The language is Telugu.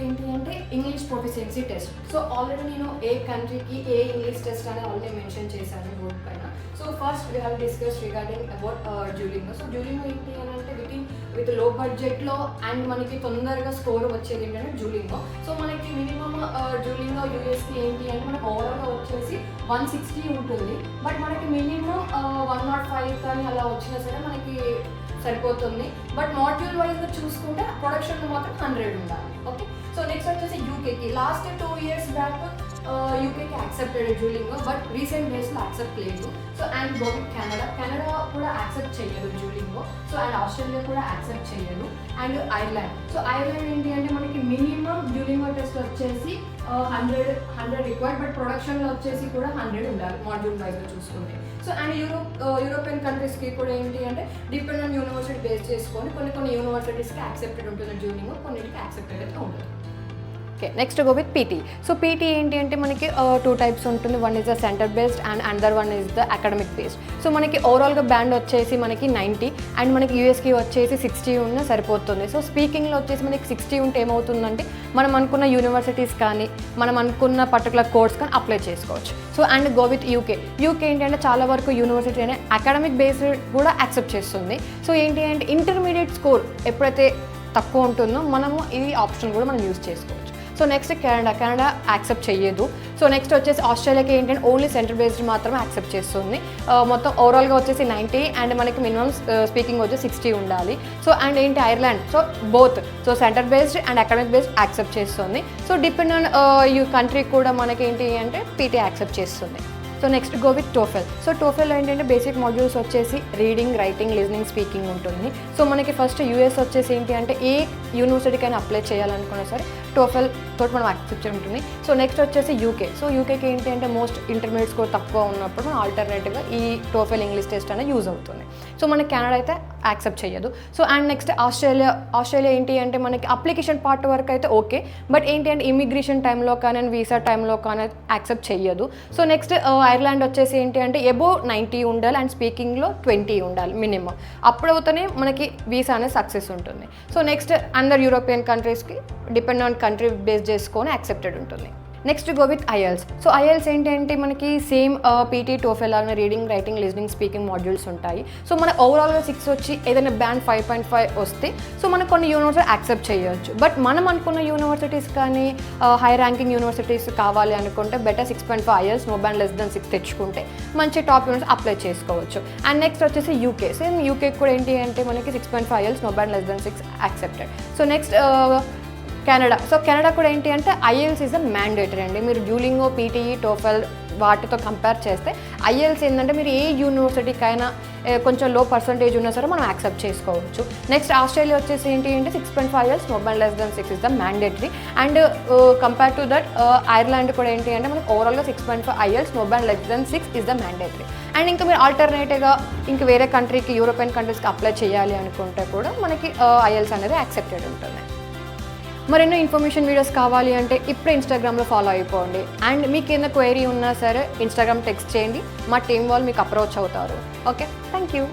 ఏంటి అంటే English proficiency test. So already నేను ఏ కంట్రీకి ఏ ఇంగ్లీష్ టెస్ట్ అనేది ఆల్రెడీ మెన్షన్ చేశాను బోర్డ్ పైన. So first we have discuss regarding about Duolingo. So Duolingo ఏంటి అని అంటే విత్ లో బడ్జెట్లో అండ్ మనకి తొందరగా స్కోర్ వచ్చేది ఏంటంటే డ్యూలింగో. సో మనకి మినిమమ్ డ్యూలింగో యూఎస్కి ఏంటి అంటే మనకు ఓవరాల్గా వచ్చేసి 160 ఉంటుంది. బట్ మనకి మినిమం 105 కానీ అలా వచ్చినా సరే మనకి సరిపోతుంది. బట్ మాడ్యూల్ వైజ్గా చూసుకుంటే ప్రొడక్షన్లో మాత్రం 100 ఉండాలి. ఓకే. సో నెక్స్ట్ వచ్చేసి యూకేకి లాస్ట్ 2 years బ్యాక్ యూకేకి యాక్సెప్టెడ్ డ్యూలింగో, బట్ రీసెంట్ డేస్లో యాక్సెప్ట్ లేదు. సో అండ్ గోవిత్ కెనడా కూడా యాక్సెప్ట్ చేయదు డ్యూలింగో. సో అండ్ ఆస్ట్రేలియా కూడా యాక్సెప్ట్ చేయదు. And Ireland. సో ఐర్లాండ్ ఏంటి అంటే మనకి మినిమం డ్యూలింగో టెస్ట్ వచ్చేసి 100 రిక్వైర్డ్, బట్ ప్రొడక్షన్లో వచ్చేసి కూడా 100 ఉండాలి మాడ్యూల్ వైజ్గా చూసుకుంటే. సో అండ్ యూరోపియన్ కంట్రీస్కి కూడా ఏంటి అంటే డిపెండ్ ఆన్ యూనివర్సిటీ బేస్ చేసుకొని కొన్ని యూనివర్సిటీస్కి యాక్సెప్టెడ్ ఉంటుంది డ్యూలింగో, కొన్నిటికి యాక్సెప్టెడ్ అయితే ఉంటుంది. Okay. Next go with PT. So PT ఏంటి అంటే మనకి 2 types ఉంటుంది. One is the centre based and another one is the academic based. So మనకి ఓవరాల్గా బ్యాండ్ వచ్చేసి మనకి 90 అండ్ మనకి యూఎస్కి వచ్చేసి 60 ఉన్న సరిపోతుంది. సో స్పీకింగ్లో వచ్చేసి మనకి 60 ఉంటే ఏమవుతుందంటే మనం అనుకున్న యూనివర్సిటీస్ కానీ మనం అనుకున్న పర్టికులర్ కోర్స్ కానీ అప్లై చేసుకోవచ్చు. So and go with UK ఏంటంటే చాలా వరకు యూనివర్సిటీ అనే అకాడమిక్ బేస్డ్ కూడా యాక్సెప్ట్ చేస్తుంది. సో ఏంటి అంటే ఇంటర్మీడియట్ స్కోర్ ఎప్పుడైతే తక్కువ ఉంటుందో మనము ఈ ఆప్షన్ కూడా మనం యూజ్ చేసుకోవచ్చు. సో నెక్స్ట్ కెనడా యాక్సెప్ట్ చేయదు. సో నెక్స్ట్ వచ్చేసి ఆస్ట్రేలియాకి ఏంటంటే ఓన్లీ సెంటర్ బేస్డ్ మాత్రమే యాక్సెప్ట్ చేస్తుంది. మొత్తం ఓవరాల్గా వచ్చేసి 90 అండ్ మనకి మినిమం స్పీకింగ్ వచ్చి 60 ఉండాలి. సో అండ్ ఏంటి Ireland. So both. So centre based and academic based accept చేస్తుంది. సో డిపెండ్ ఆన్ యూ కంట్రీ కూడా మనకి ఏంటి అంటే పీటీ యాక్సెప్ట్ చేస్తుంది. So next go with TOEFL. So TOEFL ఏంటంటే బేసిక్ మాడ్యూల్స్ వచ్చేసి రీడింగ్, రైటింగ్, లిజనింగ్, స్పీకింగ్ ఉంటుంది. సో మనకి ఫస్ట్ యూఎస్ వచ్చేసి ఏంటి అంటే ఏ యూనివర్సిటీకైనా అప్లై చేయాలనుకున్నా సరే టోఫెల్ తోటి మనం యాక్సెప్ట్ ఉంటుంది. సో నెక్స్ట్ వచ్చేసి యూకే. సో యూకేకి ఏంటి అంటే మోస్ట్ ఇంటర్మీడియట్ స్కోర్ తక్కువ ఉన్నప్పుడు మనం ఆల్టర్నేటివ్గా ఈ టోఫెల్ ఇంగ్లీష్ టెస్ట్ అనేది యూజ్ అవుతుంది. సో మనకి కెనడా అయితే యాక్సెప్ట్ చేయదు. సో అండ్ నెక్స్ట్ ఆస్ట్రేలియా ఏంటి అంటే మనకి అప్లికేషన్ పార్ట్ వరకు అయితే ఓకే, బట్ ఏంటి అంటే ఇమిగ్రేషన్ టైంలో కానీ వీసా టైంలో కానీ యాక్సెప్ట్ చేయదు. సో నెక్స్ట్ ఐర్లాండ్ వచ్చేసి ఏంటి అంటే అబోవ్ 90 ఉండాలి అండ్ స్పీకింగ్లో 20 ఉండాలి మినిమం. అప్పుడు అవుతూనే మనకి వీసా అనేది సక్సెస్ ఉంటుంది. సో నెక్స్ట్ అందర్ యూరోపియన్ కంట్రీస్కి డిపెండ్ ఆన్ కంట్రీ బేస్ చేసుకొని యాక్సెప్టెడ్ ఉంటుంది. Next go with IELTS. So IELTS ఏంటంటే మనకి సేమ్ పీటీ టోఫెల్ లాగా reading, writing, listening, speaking modules ఉంటాయి. సో మన ఓవరాల్గా 6 వచ్చి ఏదైనా బ్యాండ్ 5.5 వస్తే సో మనకు కొన్ని యూనివర్సిటీ యాక్సెప్ట్ చేయొచ్చు. బట్ మనం అనుకున్న యూనివర్సిటీస్ కానీ హై ర్యాంకింగ్ యూనివర్సిటీస్ కావాలి అనుకుంటే better 6.5 IELTS no band less than 6 తెచ్చుకుంటే మంచి టాప్ యూనివర్సిటీ అప్లై చేసుకోవచ్చు. అండ్ నెక్స్ట్ వచ్చేసి యూకే. సేమ్ యూకే కూడా ఏంటి అంటే మనకి 6.5 IELTS no band less than 6 యాక్సెప్టెడ్. So next Canada. So Canada కూడా ఏంటి అంటే ఐఎల్స్ ఈజ్ అ మ్యాండేటరీ అండి. మీరు డ్యూలింగో, పీటీఈ, టోఫెల్ వాటితో కంపేర్ చేస్తే ఐఎల్స్ ఏంటంటే మీరు ఏ యూనివర్సిటీకైనా కొంచెం లో పర్సంటేజ్ ఉన్నా సరే మనం యాక్సెప్ట్ చేసుకోవచ్చు. నెక్స్ట్ ఆస్ట్రేలియా వచ్చేసి ఏంటి అంటే 6.5 IELTS no band less than 6 is the mandatory. And compare to that Ireland కూడా ఏంటి అంటే మనకి ఓవరాల్గా 6.5 IELTS no band less than 6 is the mandatory. And ఇంకా మీరు ఆల్టర్నేటివ్గా ఇంకా వేరే కంట్రీకి యూరోపియన్ కంట్రీస్కి అప్లై చేయాలి అనుకుంటే కూడా మనకి ఐఎల్స్ అనేది యాక్సెప్టెడ్ ఉంటుంది. మరెన్నో ఇన్ఫర్మేషన్ వీడియోస్ కావాలి అంటే ఇప్పుడు ఇన్స్టాగ్రామ్లో ఫాలో అయిపోండి. అండ్ మీకు ఏదైనా క్వైరీ ఉన్నా సరే ఇన్స్టాగ్రామ్ టెక్స్ట్ చేయండి, మా టీం వాళ్ళు మీకు అప్రోచ్ అవుతారు. Okay, thank you.